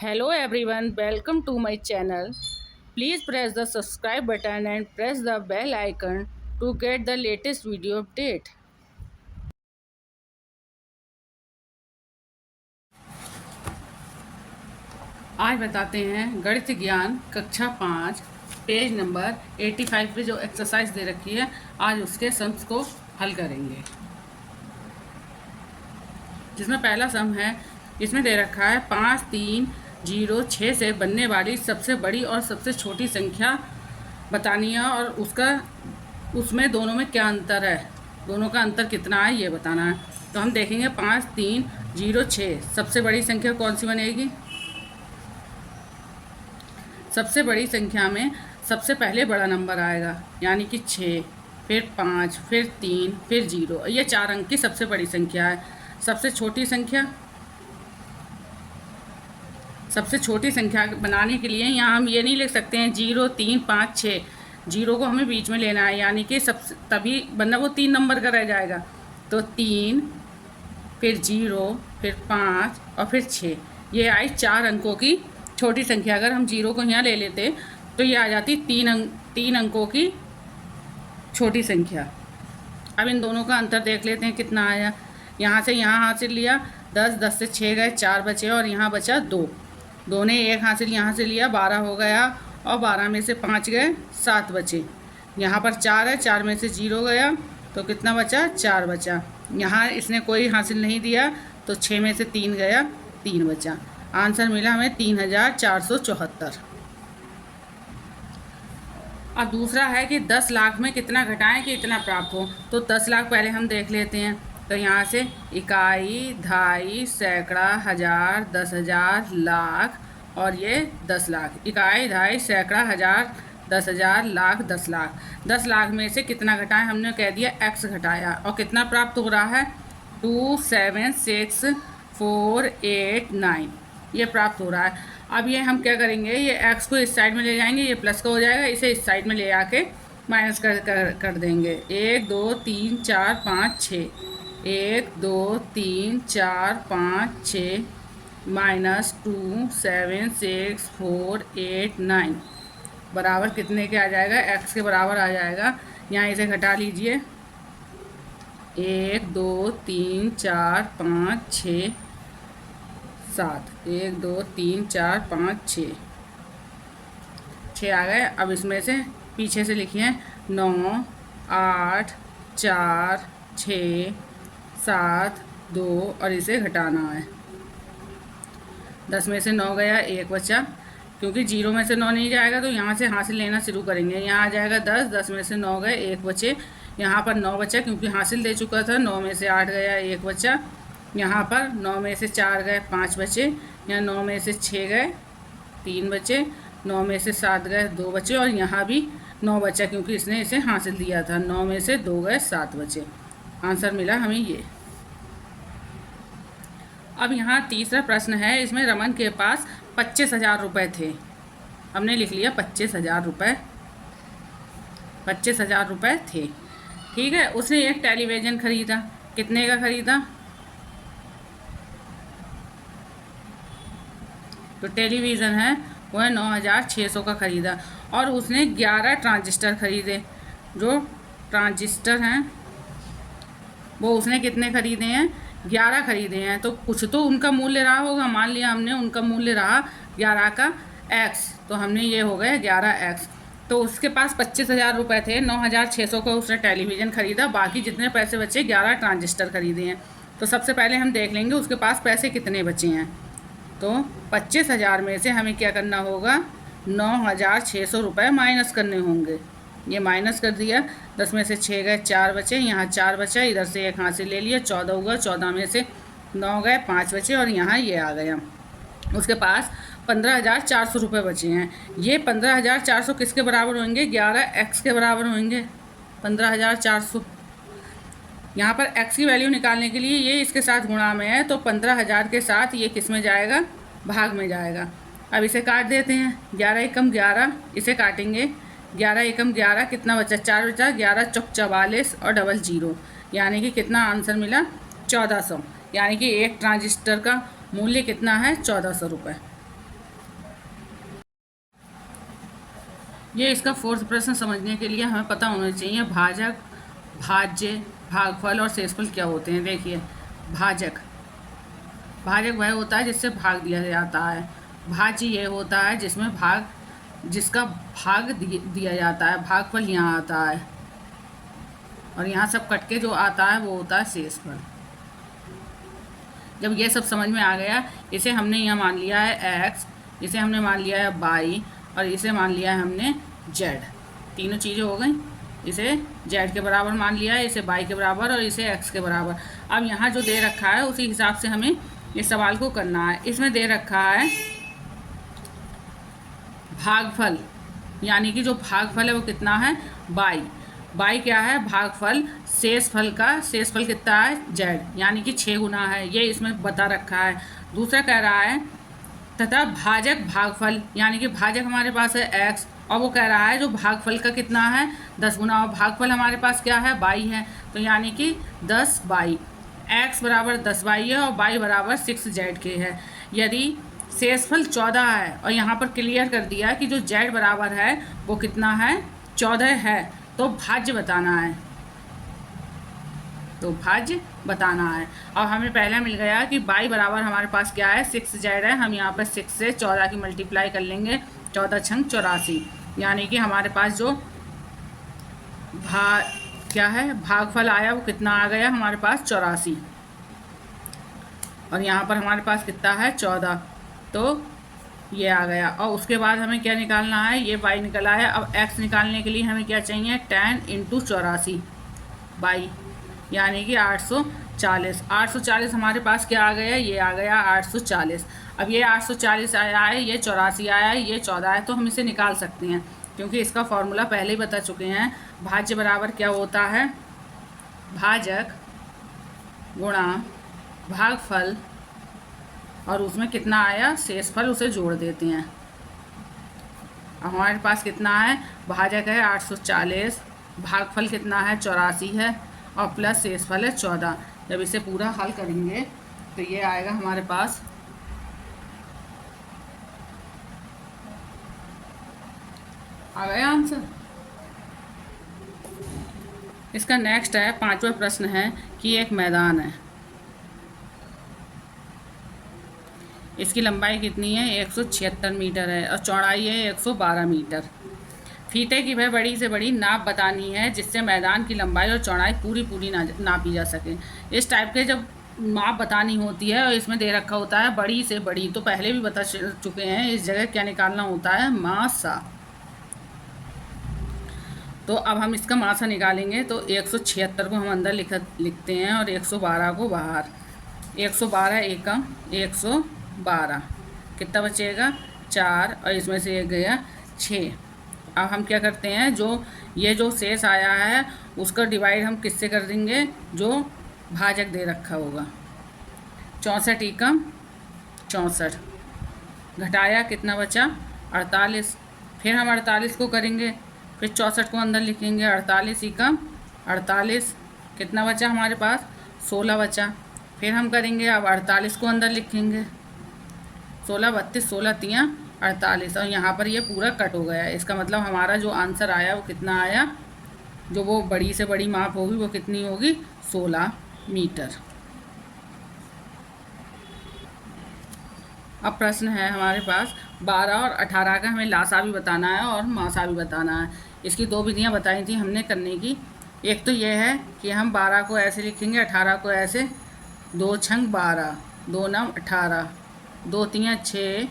Hello everyone, welcome to my channel. Please press the subscribe button and press the bell icon to get the latest video update. आज बताते हैं गणित ज्ञान कक्षा 5 page number 85 पे जो एक्सरसाइज दे रखी है, आज उसके सम्स को हल करेंगे। जिसमें पहला सम है, इसमें दे रखा है 5, 3, 0, 6 से बनने वाली सबसे बड़ी और सबसे छोटी संख्या बतानी है और उसमें दोनों में क्या अंतर है, दोनों का अंतर कितना है ये बताना है। तो हम देखेंगे 5, 3, 0, 6 सबसे बड़ी संख्या कौन सी बनेगी। सबसे बड़ी संख्या में सबसे पहले बड़ा नंबर आएगा, यानी कि 6, फिर 5, फिर 3, फिर 0। ये 4 अंक की सबसे बड़ी संख्या है। सबसे छोटी संख्या बनाने के लिए यहाँ हम ये नहीं लिख सकते हैं 0, 3, 5, 6। 0 को हमें बीच में लेना है, यानी कि तभी वरना वो 3 नंबर का रह जाएगा। तो 3, फिर 0, फिर 5 और फिर 6। ये आई 4 अंकों की छोटी संख्या। अगर हम 0 को यहाँ ले लेते तो ये आ जाती 3 अंकों की छोटी संख्या। अब इन दोनों का अंतर देख लेते हैं कितना आया। यहाँ से यहाँ हासिल लिया 10, 10 से 6 गए, 4 बचे और यहाँ बचा 2। 2 ने 1 हासिल यहाँ से लिया, 12 हो गया और 12 में से 5 गए, 7 बचे। यहाँ पर 4 है, 4 में से 0 गया तो कितना बचा, 4 बचा। यहाँ इसने कोई हासिल नहीं दिया तो 6 में से 3 गया, 3 बचा। आंसर मिला हमें 3474। अब दूसरा है कि 10 लाख में कितना घटाएं कि इतना प्राप्त हो। तो 10 लाख पहले हम देख लेते हैं। तो यहाँ से इकाई, दहाई, सैकड़ा, हज़ार, 10,000, लाख और ये 10 लाख। इकाई, दहाई, सैकड़ा, हज़ार, 10,000, लाख, 10 लाख। 10 लाख में से कितना घटाएं, हमने कह दिया x घटाया और कितना प्राप्त हो रहा है 276,489 ये प्राप्त हो रहा है। अब ये हम क्या करेंगे, ये x को इस साइड में ले जाएंगे, ये प्लस का हो जाएगा, इसे इस साइड में ले आके माइनस कर देंगे। 1, 2, 3, 4, 5, 6। 1, 2, 3, 4, 5, 6 माइनस 276,489 बराबर कितने के आ जाएगा, x के बराबर आ जाएगा। यहाँ इसे घटा लीजिए। 1, 2, 3, 4, 5, 6, 7। 1, 2, 3, 4, 5, 6 आ गए। अब इसमें से पीछे से लिखिए 9, 8, 4, 6, 7, 2 और इसे घटाना है। 10 में से 9 गया, 1 बचा। क्योंकि 0 में से 9 नहीं जाएगा तो यहाँ से हासिल लेना शुरू करेंगे। यहाँ आ जाएगा 10, 10 में से 9 गए, 1 बचे। यहाँ पर 9 बचा क्योंकि हासिल दे चुका था। 9 में से 8 गया, 1 बचा। यहाँ पर 9 में से 4 गए, 5 बचे। यहाँ 9 में से 6 गए, 3 बचे। 9 में से 7 गए, 2 बचे और यहाँ भी 9 बचा क्योंकि इसने इसे हासिल दिया था। 9 में से 2 गए, 7 बचे। आंसर मिला हमें ये। अब यहाँ तीसरा प्रश्न है। इसमें रमन के पास 25,000 रुपये थे। हमने लिख लिया 25,000 रुपये। 25,000 रुपये थे, ठीक है। उसने एक टेलीविज़न खरीदा। कितने का खरीदा, तो टेलीविज़न है वह 9,600 का खरीदा। और उसने 11 ट्रांजिस्टर खरीदे। जो ट्रांजिस्टर हैं वो उसने कितने खरीदे हैं, 11 खरीदे हैं। तो कुछ तो उनका मूल्य रहा होगा। मान लिया हमने उनका मूल्य रहा 11 का x, तो हमने ये हो गया 11x। तो उसके पास 25,000 रुपये थे, 9,600 का उसने टेलीविज़न खरीदा। बाकी जितने पैसे बचे 11 ट्रांजिस्टर खरीदे हैं। तो सबसे पहले हम देख लेंगे उसके पास पैसे कितने बचे हैं। तो 25,000 में से हमें क्या करना होगा, 9,600 रुपये माइनस करने होंगे। ये माइनस कर दिया। 10 में से 6 गए, 4 बचे। यहाँ 4 बचा, इधर से 1 हासिल ले लिया, 14 हुआ। 14 में से 9 गए, 5 बचे और यहाँ ये आ गया। उसके पास 15,400 रुपये बचे हैं। ये 15,400 किसके बराबर होंगे, 11x के बराबर होंगे। 15,400 यहाँ पर x की वैल्यू निकालने के लिए ये इसके साथ गुणा में है, तो 15,000 के साथ ये किस में जाएगा, भाग में जाएगा। अब इसे काट देते हैं। 11 एकम 11, इसे काटेंगे। 11 एकम 11 कितना बचा, 4 बचा। 11 चौक 44 और डबल 0, यानी कि कितना आंसर मिला, 1400। यानी कि एक ट्रांजिस्टर का मूल्य कितना है, 1400 रुपये। ये इसका फोर्थ प्रश्न समझने के लिए हमें पता होना चाहिए भाजक, भाज्य, भागफल और शेषफल क्या होते हैं। देखिए, भाजक भाजक वह होता है जिससे भाग दिया जाता है। भाज्य ये होता है जिसका भाग दिया जाता है। भागफल यहाँ आता है और यहाँ सब कट के जो आता है वो होता है शेषफल। जब ये सब समझ में आ गया, इसे हमने यहाँ मान लिया है x, इसे हमने मान लिया है y और इसे मान लिया है हमने z। तीनों चीज़ें हो गई। इसे z के बराबर मान लिया है, इसे y के बराबर और इसे x के बराबर। अब यहाँ जो दे रखा है उसी हिसाब से हमें इस सवाल को करना है। इसमें दे रखा है भागफल, यानी कि जो भागफल है वो कितना है y क्या है भागफल शेषफल का। शेषफल कितना है z, यानी कि 6 गुना है, ये इसमें बता रखा है। दूसरा कह रहा है तथा भाजक भागफल, यानी कि भाजक हमारे पास है x और वो कह रहा है जो भागफल का कितना है 10 गुना, और भागफल हमारे पास क्या है y है, तो यानी कि 10y। x बराबर 10y है और y बराबर 6z के है। यदि शेषफल 14 है और यहाँ पर क्लियर कर दिया कि जो z बराबर है वो कितना है 14 है, तो भाज्य बताना है। तो भाज्य बताना है। अब हमें पहला मिल गया कि y बराबर हमारे पास क्या है 6z है। हम यहाँ पर 6 से 14 की मल्टीप्लाई कर लेंगे, 14 छंग 84, यानी कि हमारे पास जो क्या है भागफल आया वो कितना आ गया हमारे पास 84, और यहाँ पर हमारे पास कितना है 14, तो ये आ गया। और उसके बाद हमें क्या निकालना है, ये y निकला है। अब x निकालने के लिए हमें क्या चाहिए 10 इंटू 84 y, यानी कि 840। 840 हमारे पास क्या आ गया, ये आ गया 840। अब ये 840 आया है, ये 84 आया है, ये 14 है, तो हम इसे निकाल सकते हैं क्योंकि इसका फॉर्मूला पहले ही बता चुके हैं। भाज्य बराबर क्या होता है भाजक गुणा भागफल, और उसमें कितना आया शेषफल, उसे जोड़ देते हैं। अब हमारे पास कितना है भाजक है 840, भागफल कितना है 84 है और प्लस शेषफल है 14। जब इसे पूरा हल करेंगे तो ये आएगा हमारे पास आ गया आंसर। इसका नेक्स्ट है 5वां प्रश्न है कि एक मैदान है, इसकी लंबाई कितनी है 176 मीटर है और चौड़ाई है 112 मीटर। फीते की वह बड़ी से बड़ी नाप बतानी है जिससे मैदान की लंबाई और चौड़ाई पूरी नापी जा सके। इस टाइप के जब माप बतानी होती है और इसमें दे रखा होता है बड़ी से बड़ी, तो पहले भी बता चुके हैं इस जगह क्या निकालना होता है मासा। तो अब हम इसका मासा निकालेंगे, तो 176 को हम अंदर लिखते हैं और 112 को बाहर। 112 एकम 112, कितना बचेगा 4 और इसमें से एक गया 6। अब हम क्या करते हैं, जो शेष आया है उसका डिवाइड हम किससे कर देंगे, जो भाजक दे रखा होगा। 64 एकम 64, घटाया कितना बचा 48। फिर हम 48 को करेंगे, फिर 64 को अंदर लिखेंगे, 48 एकम 48, कितना बचा हमारे पास 16 बचा। फिर हम करेंगे अब 48 को अंदर लिखेंगे, 16 32 16 तियाँ 48, और यहाँ पर ये पूरा कट हो गया। इसका मतलब हमारा जो आंसर आया वो कितना आया, जो वो बड़ी से बड़ी माप होगी वो कितनी होगी 16 मीटर। अब प्रश्न है हमारे पास 12 और 18 का हमें लासा भी बताना है और मासा भी बताना है। इसकी 2 विधियाँ बताई थी हमने करने की। एक तो ये है कि हम 12 को ऐसे लिखेंगे, 18 को ऐसे, 2 छंग 12, 2 नम 18, 2 तियाँ 6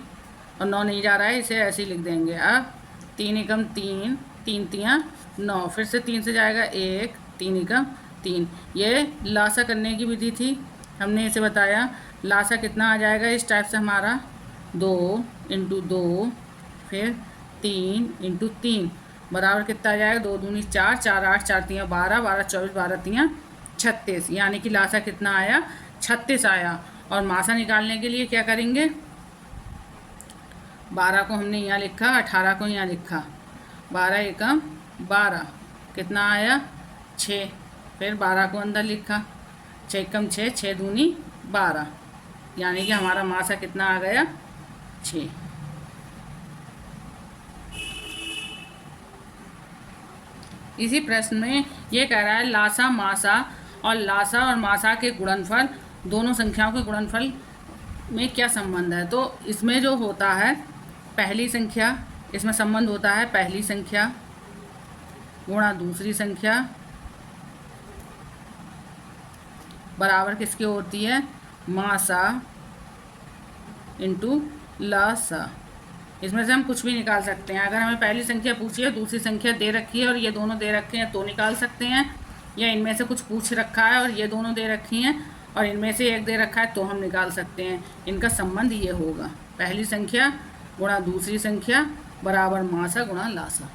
और 9 नहीं जा रहा है, इसे ऐसे ही लिख देंगे। अब 3 एकम 3, 3 तियाँ 9, फिर से 3 से जाएगा 1, 3 एकम 3। ये लासा करने की विधि थी, हमने इसे बताया। लासा कितना आ जाएगा इस टाइप से हमारा 2 इंटू 2, फिर 3 इंटू 3 बराबर कितना आ जाएगा 2 दूनी 4, 4 8, 4 तियाँ 12, 12 24, 12 तियाँ 36, यानी कि लासा कितना आया 36 आया। और मासा निकालने के लिए क्या करेंगे, 12 को हमने यहाँ लिखा, 18 को यहाँ लिखा, 12 एकम 12, कितना आया 6, फिर 12 को अंदर लिखा, 6 एकम 6, 6 दूनी 12, यानी कि हमारा मासा कितना आ गया 6। इसी प्रश्न में ये कह रहा है लासा मासा और मासा के गुणनफल, दोनों संख्याओं के गुणनफल में क्या संबंध है। तो इसमें जो होता है पहली संख्या, इसमें संबंध होता है पहली संख्या गुणा दूसरी संख्या बराबर किसकी होती है, मासा इंटू लासा। इसमें से हम कुछ भी निकाल सकते हैं। अगर हमें पहली संख्या पूछी है, दूसरी संख्या दे रखी है और ये दोनों दे रखे हैं तो निकाल सकते हैं, या इनमें से कुछ पूछ रखा है और ये दोनों दे रखी हैं और इनमें से एक दे रखा है तो हम निकाल सकते हैं। इनका संबंध ये होगा, पहली संख्या गुणा दूसरी संख्या बराबर मासा गुणा लासा।